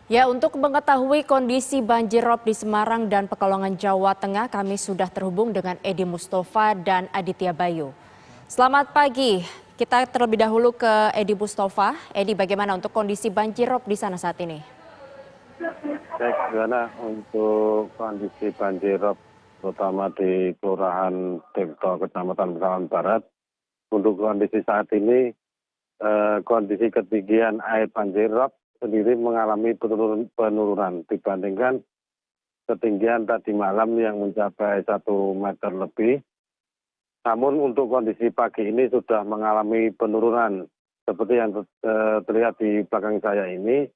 Ya, untuk mengetahui kondisi banjir rob di Semarang dan Pekalongan, Jawa Tengah, kami sudah terhubung dengan Edi Mustafa dan Aditya Bayu. Selamat pagi, kita terlebih dahulu ke Edi Mustafa. Edi, bagaimana untuk kondisi banjir rob di sana saat ini? Baik, Gana, untuk kondisi banjir rob, terutama di Kelurahan Tirto, Kecamatan Pekalongan Barat, untuk kondisi saat ini, kondisi ketinggian air banjir rob sendiri mengalami penurunan dibandingkan ketinggian tadi malam yang mencapai 1 meter lebih. Namun untuk kondisi pagi ini sudah mengalami penurunan. Seperti yang terlihat di belakang saya ini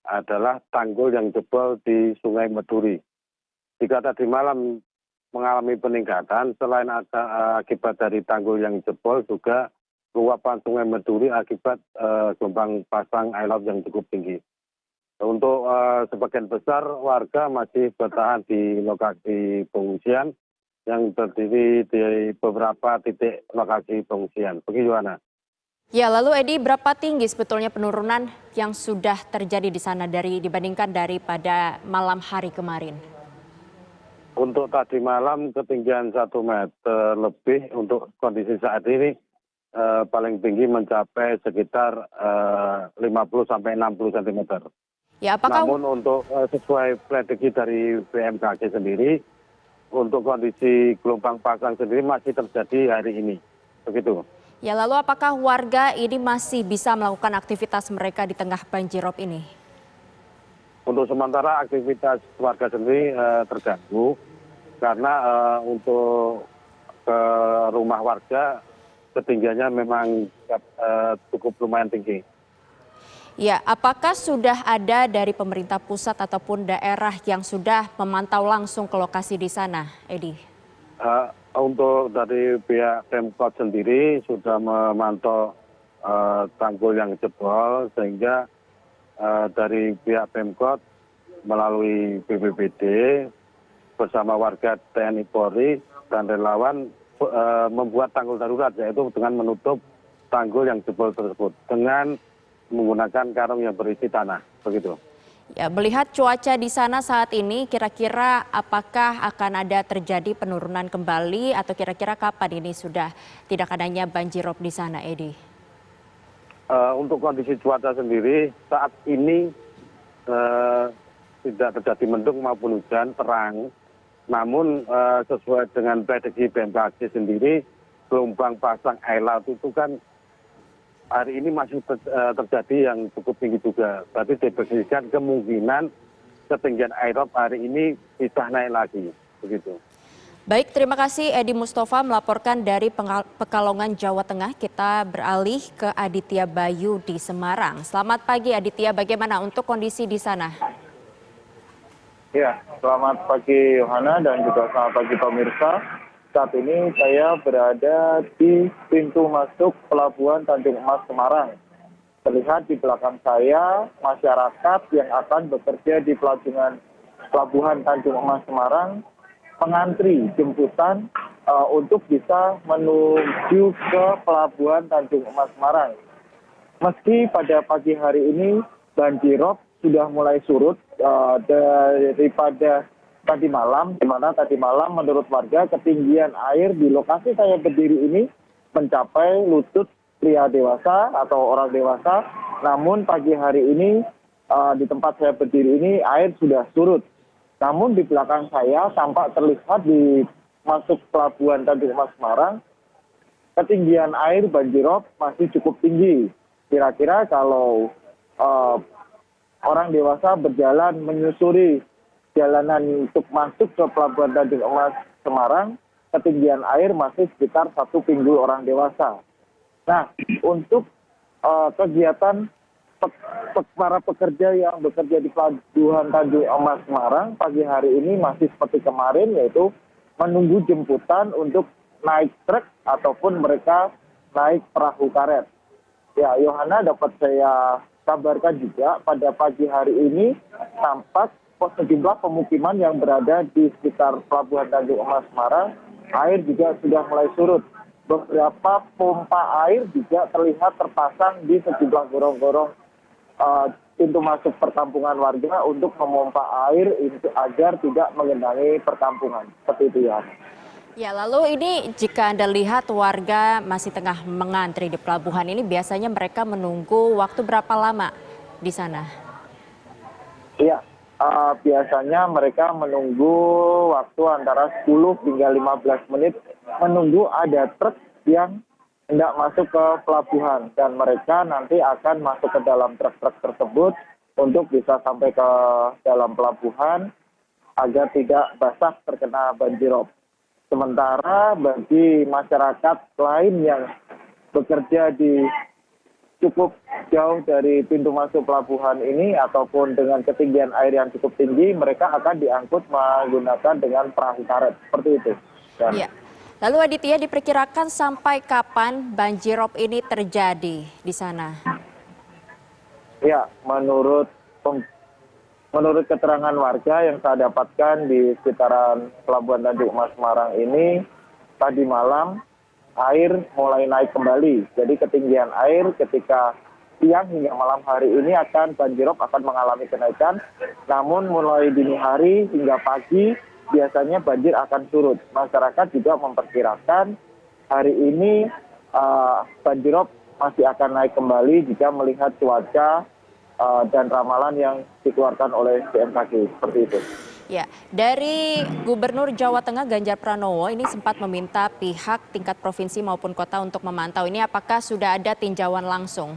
adalah tanggul yang jebol di Sungai Meduri. Jika tadi malam mengalami peningkatan, selain akibat dari tanggul yang jebol, juga luapan Sungai Meduri akibat gelombang pasang air laut yang cukup tinggi. Untuk sebagian besar warga masih bertahan di lokasi pengungsian yang terdiri di beberapa titik lokasi pengungsian. Begitu, Ana. Ya, lalu Edi, berapa tinggi sebetulnya penurunan yang sudah terjadi di sana dibandingkan daripada malam hari kemarin? Untuk tadi malam ketinggian 1 meter lebih, untuk kondisi saat ini paling tinggi mencapai sekitar 50-60 cm. Ya, apakah Namun untuk sesuai prediksi dari BMKG sendiri, untuk kondisi gelombang pasang sendiri masih terjadi hari ini. Begitu. Ya, lalu apakah warga ini masih bisa melakukan aktivitas mereka di tengah banjir rob ini? Untuk sementara aktivitas warga sendiri terganggu karena untuk ke rumah warga ketinggiannya memang cukup lumayan tinggi. Ya, apakah sudah ada dari pemerintah pusat ataupun daerah yang sudah memantau langsung ke lokasi di sana, Edi? Untuk dari pihak Pemkot sendiri sudah memantau tanggul yang jebol, sehingga dari pihak Pemkot melalui BPBD bersama warga TNI Polri dan relawan membuat tanggul darurat, yaitu dengan menutup tanggul yang jebol tersebut dengan menggunakan karung yang berisi tanah. Begitu. Ya, melihat cuaca di sana saat ini, kira-kira apakah akan ada terjadi penurunan kembali atau kira-kira kapan ini sudah tidak adanya banjir rob di sana, Edi? Untuk kondisi cuaca sendiri saat ini tidak terjadi mendung maupun hujan, terang. Namun sesuai dengan prediksi BMKG sendiri, gelombang pasang air laut itu kan hari ini masih terjadi yang cukup tinggi juga. Berarti diprediksikan kemungkinan ketinggian air rob hari ini bisa naik lagi. Begitu. Baik, terima kasih Edi Mustafa melaporkan dari Pekalongan, Jawa Tengah. Kita beralih ke Aditya Bayu di Semarang. Selamat pagi Aditya, bagaimana untuk kondisi di sana? Ya, selamat pagi Yohana dan juga selamat pagi pemirsa. Saat ini saya berada di pintu masuk Pelabuhan Tanjung Emas Semarang. Terlihat di belakang saya masyarakat yang akan bekerja di Pelabuhan Tanjung Emas Semarang mengantri jemputan untuk bisa menuju ke Pelabuhan Tanjung Emas Semarang. Meski pada pagi hari ini banjir rob sudah mulai surut daripada tadi malam, di mana tadi malam menurut warga ketinggian air di lokasi saya berdiri ini mencapai lutut pria dewasa atau orang dewasa. Namun pagi hari ini di tempat saya berdiri ini air sudah surut. Namun di belakang saya tampak terlihat di masuk Pelabuhan Tanjung Emas Semarang, ketinggian air banjir rob masih cukup tinggi. Kira-kira kalau orang dewasa berjalan menyusuri jalanan untuk masuk ke Pelabuhan Tanjung Emas Semarang, ketinggian air masih sekitar 1 pinggul orang dewasa. Nah, untuk kegiatan para pekerja yang bekerja di Pelabuhan Tanjung Emas Semarang pagi hari ini masih seperti kemarin, yaitu menunggu jemputan untuk naik truk ataupun mereka naik perahu karet. Ya, Yohana, dapat saya kabarkan juga pada pagi hari ini tampak sejumlah pemukiman yang berada di sekitar Pelabuhan Tanjung Emas Semarang, air juga sudah mulai surut. Beberapa pompa air juga terlihat terpasang di sejumlah gorong-gorong pintu masuk perkampungan warga untuk memompa air agar tidak mengendangi perkampungan. Seperti itu ya. Ya, lalu ini jika Anda lihat warga masih tengah mengantri di pelabuhan ini, biasanya mereka menunggu waktu berapa lama di sana? Iya, biasanya mereka menunggu waktu antara 10 hingga 15 menit menunggu ada truk yang hendak masuk ke pelabuhan dan mereka nanti akan masuk ke dalam truk-truk tersebut untuk bisa sampai ke dalam pelabuhan agar tidak basah terkena banjirop. Sementara bagi masyarakat lain yang bekerja di cukup jauh dari pintu masuk pelabuhan ini ataupun dengan ketinggian air yang cukup tinggi, mereka akan diangkut menggunakan dengan perahu karet seperti itu. Ya. Lalu Aditya, diperkirakan sampai kapan banjirop ini terjadi di sana? Ya, menurut keterangan warga yang saya dapatkan di sekitaran Pelabuhan Tanjung Emas Semarang ini, tadi malam air mulai naik kembali. Jadi ketinggian air ketika siang hingga malam hari ini banjirop akan mengalami kenaikan. Namun mulai dini hari hingga pagi biasanya banjir akan surut. Masyarakat juga memperkirakan hari ini banjirop masih akan naik kembali jika melihat cuaca dan ramalan yang dikeluarkan oleh BMKG seperti itu. Ya, dari Gubernur Jawa Tengah Ganjar Pranowo ini sempat meminta pihak tingkat provinsi maupun kota untuk memantau ini, apakah sudah ada tinjauan langsung?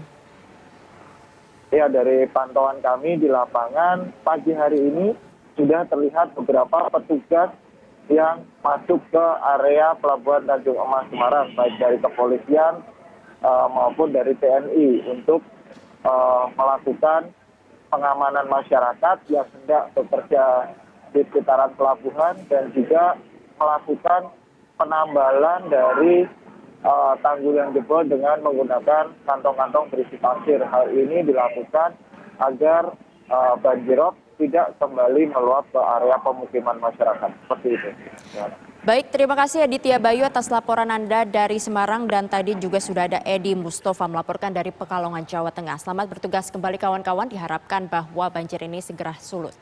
Ya, dari pantauan kami di lapangan pagi hari ini sudah terlihat beberapa petugas yang masuk ke area Pelabuhan Tanjung Emas Semarang, baik dari kepolisian maupun dari TNI untuk melakukan pengamanan masyarakat yang hendak bekerja di sekitaran pelabuhan dan juga melakukan penambalan dari tanggul yang jebol dengan menggunakan kantong-kantong berisi pasir. Hal ini dilakukan agar banjirop tidak kembali meluap ke area pemukiman masyarakat. Seperti itu. Ya. Baik, terima kasih Aditya Bayu atas laporan Anda dari Semarang dan tadi juga sudah ada Edi Mustofa melaporkan dari Pekalongan, Jawa Tengah. Selamat bertugas kembali kawan-kawan, diharapkan bahwa banjir ini segera surut.